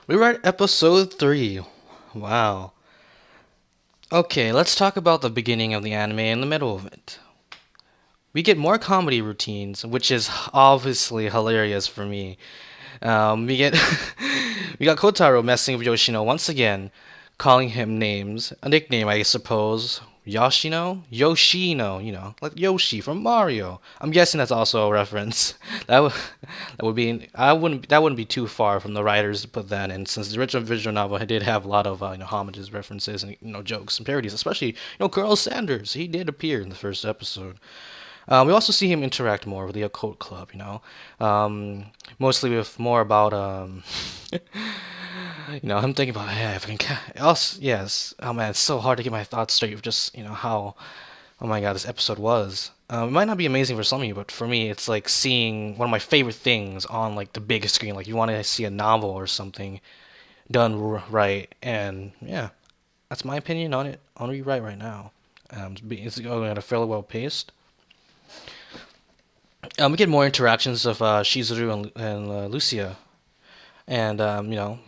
We were at episode 3. Wow. Okay, let's talk about the beginning of the anime and the middle of it. We get more comedy routines, which is obviously hilarious for me. We get we got Kotaro messing with Yoshino once again, calling him names, a nickname I suppose. Yoshino, like Yoshi from Mario. I'm guessing that's also a reference. That would be that wouldn't be too far from the writers to put that in, since the original visual novel did have a lot of homages, references, and jokes and parodies. Especially Colonel Sanders, he did appear in the first episode. We also see him interact more with the occult club, mostly with more about him thinking about, yeah, if I can, also, yes, oh man, it's so hard to get my thoughts straight with just how, oh my god, this episode was. It might not be amazing for some of you, but for me, it's like seeing one of my favorite things on like the big screen. Like you want to see a novel or something done right, and yeah, that's my opinion on it. On rewrite right now. It's going at a fairly well paced. We get more interactions of Shizuru and Lucia, and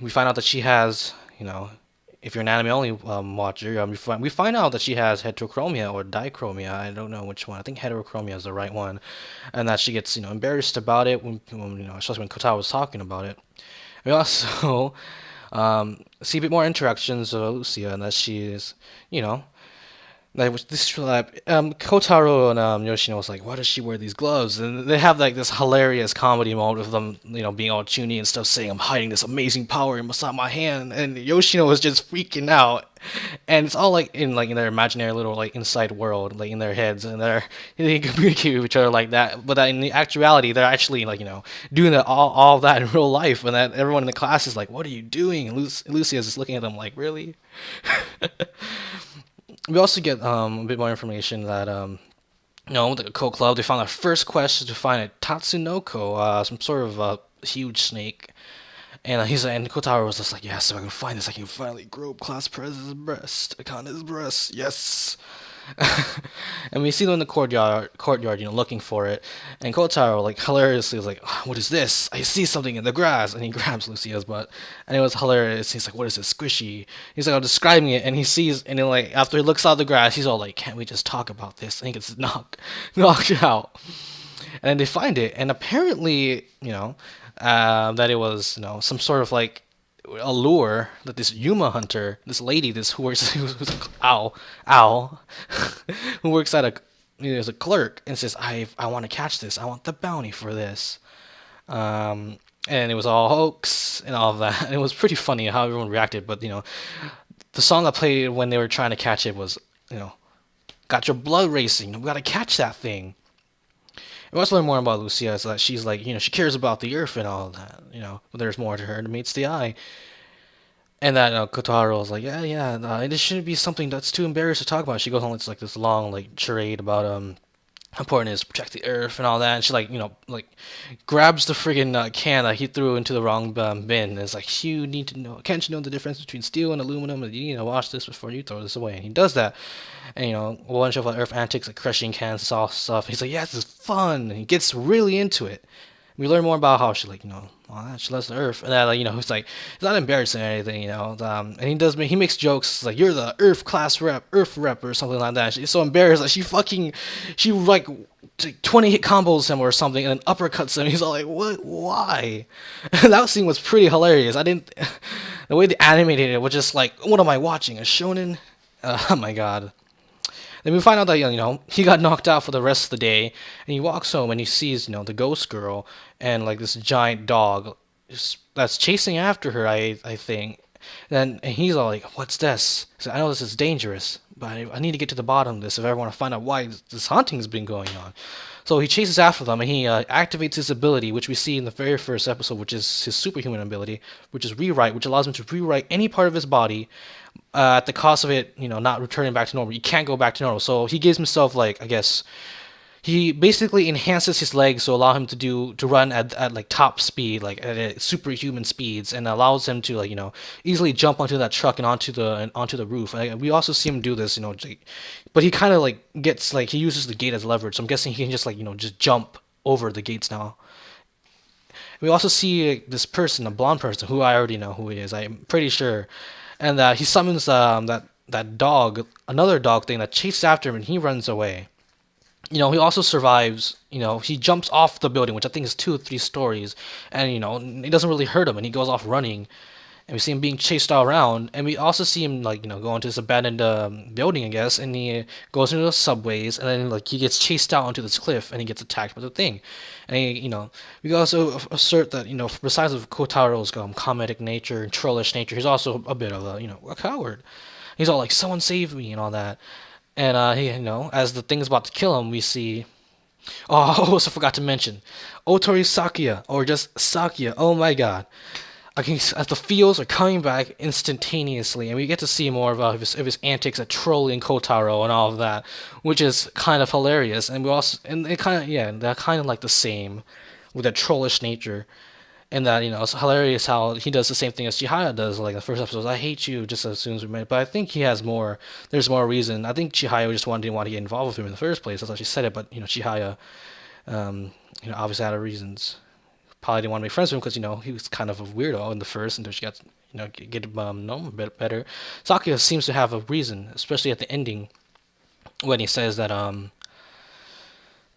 we find out that she has, if you're an anime only watcher, we find out that she has heterochromia or dichromia. I don't know which one. I think heterochromia is the right one, and that she gets embarrassed about it when especially when Kotaro was talking about it. We also see a bit more interactions of Lucia, and that she is, you know, Kotaro and Yoshino was like, why does she wear these gloves? And they have like this hilarious comedy mode of them, being all chuny and stuff, saying, I'm hiding this amazing power inside my hand. And Yoshino was just freaking out. And it's all like in their imaginary little like inside world, like in their heads, and they communicate with each other like that. But that in the actuality, they're actually like doing all of that in real life, and that everyone in the class is like, "What are you doing?" And Lucia is just looking at them like, "Really?" We also get a bit more information that the Code Club, they found their first quest to find a Tatsunoko, some sort of huge snake. And and Kotaro was just like, yes, if I can find this, I can finally grope class president's breast, Akane's breast, yes. And we see them in the courtyard, looking for it. And Kotaro, like, hilariously is like, what is this? I see something in the grass. And he grabs Lucia's butt. And it was hilarious. He's like, what is this, squishy? He's like, I'm describing it. And he sees, and then, like, after he looks out of the grass, he's all like, can't we just talk about this? And he gets knocked out. And then they find it. And apparently, that it was, some sort of, like, a lure that this Yuma hunter, this lady, this who works, who's owl, who works at as a clerk, and says, I want to catch this. I want the bounty for this. And it was all hoax and all of that. And it was pretty funny how everyone reacted. But the song that played when they were trying to catch it was, got your blood racing. We gotta catch that thing. And we also learn more about Lucia is that she's like, she cares about the earth and all of that. But there's more to her than meets the eye. And that Kotaro is like, yeah, yeah, it shouldn't be something that's too embarrassed to talk about. She goes on like this long like charade about how important it is to protect the earth and all that. And she like like grabs the friggin' can that he threw into the wrong bin. And it's like, you need to know, can't you know the difference between steel and aluminum? And you need to wash this before you throw this away. And he does that. And a bunch of earth antics like crushing cans and all stuff. He's like, yeah, this is fun. And he gets really into it. We learn more about how she she loves the earth, and that it's like it's not embarrassing or anything, and he makes jokes like, you're the earth rep or something like that. She's so embarrassed that she like 20 hit combos him or something and then uppercuts him. He's all like, what, why? That scene was pretty hilarious. I didn't The way they animated it was just like, what am I watching, a shonen? Oh my god. Then we find out that he got knocked out for the rest of the day, and he walks home and he sees the ghost girl and like this giant dog that's chasing after her. I think. And he's all like, "What's this?" So I know this is dangerous, but I need to get to the bottom of this if I want to find out why this hunting's been going on. So he chases after them and he activates his ability, which we see in the very first episode, which is his superhuman ability, which is rewrite, which allows him to rewrite any part of his body at the cost of it, not returning back to normal. You can't go back to normal. So he gives himself like, I guess, he basically enhances his legs to allow him to run at like top speed, like at superhuman speeds, and allows him to like easily jump onto that truck and onto the roof. And we also see him do this, but he kind of like gets like he uses the gate as leverage. So I'm guessing he can just like just jump over the gates now. We also see this person, a blonde person, who I already know who he is. I'm pretty sure, and he summons that dog, another dog thing that chases after him, and he runs away. He also survives. He jumps off the building, which I think is 2 or 3 stories, and it doesn't really hurt him, and he goes off running. And we see him being chased all around, and we also see him like go into this abandoned building, I guess, and he goes into the subways, and then like he gets chased out onto this cliff, and he gets attacked by the thing, and we also assert that besides of Kotaro's comedic nature and trollish nature, he's also a bit of a coward. He's all like, "Someone save me" and all that, and he as the thing's about to kill him, we see. Oh, I also forgot to mention Otori Sakia, or just Sakia. Oh my god. As the feels are coming back instantaneously, and we get to see more of his antics at trolling Kotaro and all of that, which is kind of hilarious. And we also, and it kind of, yeah, they're kind of like the same with that trollish nature. And that it's hilarious how he does the same thing as Chihaya does. Like the first episode, I hate you, just as soon as we met. But I think he has more. There's more reason. I think Chihaya just didn't want to get involved with him in the first place. That's why she said it. But Chihaya, obviously had her reasons. Probably didn't want to be friends with him because he was kind of a weirdo in the first until she got get to know him a bit better. Sakuya seems to have a reason, especially at the ending when he says that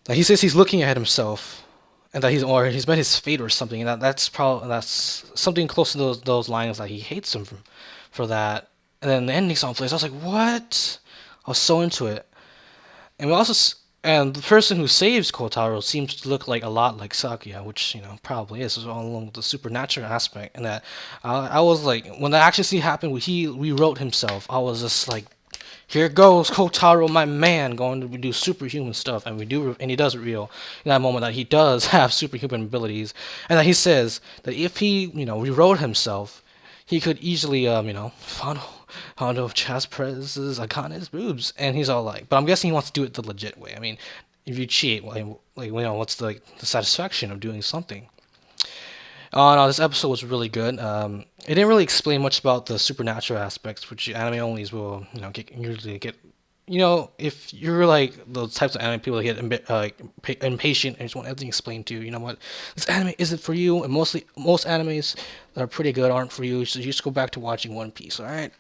he says he's looking at himself and that he's met his fate or something. And that's something close to those lines that he hates him for that. And then the ending song plays. I was like, what? I was so into it. And we also and the person who saves Kotaro seems to look like a lot like Sakuya, which probably is all along with the supernatural aspect. And that I was like, when the action scene happened, when he rewrote himself, I was just like, here goes Kotaro, my man, going to do superhuman stuff, and he does reveal in that moment that he does have superhuman abilities, and that he says that if he rewrote himself, he could easily fondle Chaz Perez's Akane's boobs, and he's all like, but I'm guessing he wants to do it the legit way. I mean, if you cheat, what's the satisfaction of doing something? Oh no, this episode was really good. It didn't really explain much about the supernatural aspects, which anime onlys will, usually get. If you're like those types of anime people that get impatient and just want everything explained to you, you know what? This anime isn't for you, and most animes that are pretty good aren't for you. So you just go back to watching One Piece. All right.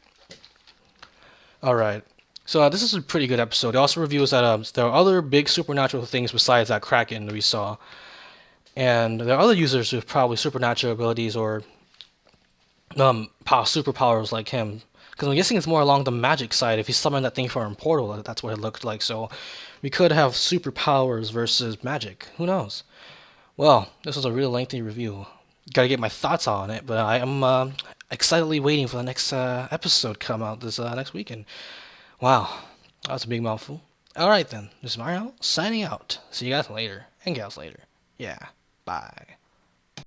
All right. So this is a pretty good episode. It also reveals that there are other big supernatural things besides that Kraken that we saw. And there are other users with probably supernatural abilities or superpowers like him. Because I'm guessing it's more along the magic side. If he summoned that thing from a portal, that's what it looked like. So we could have superpowers versus magic. Who knows? Well, this was a really lengthy review. Gotta get my thoughts on it, but I am excitedly waiting for the next episode come out this next weekend. Wow, that was a big mouthful. Alright then, this is Mario, signing out. See you guys later, and gals later. Yeah, bye.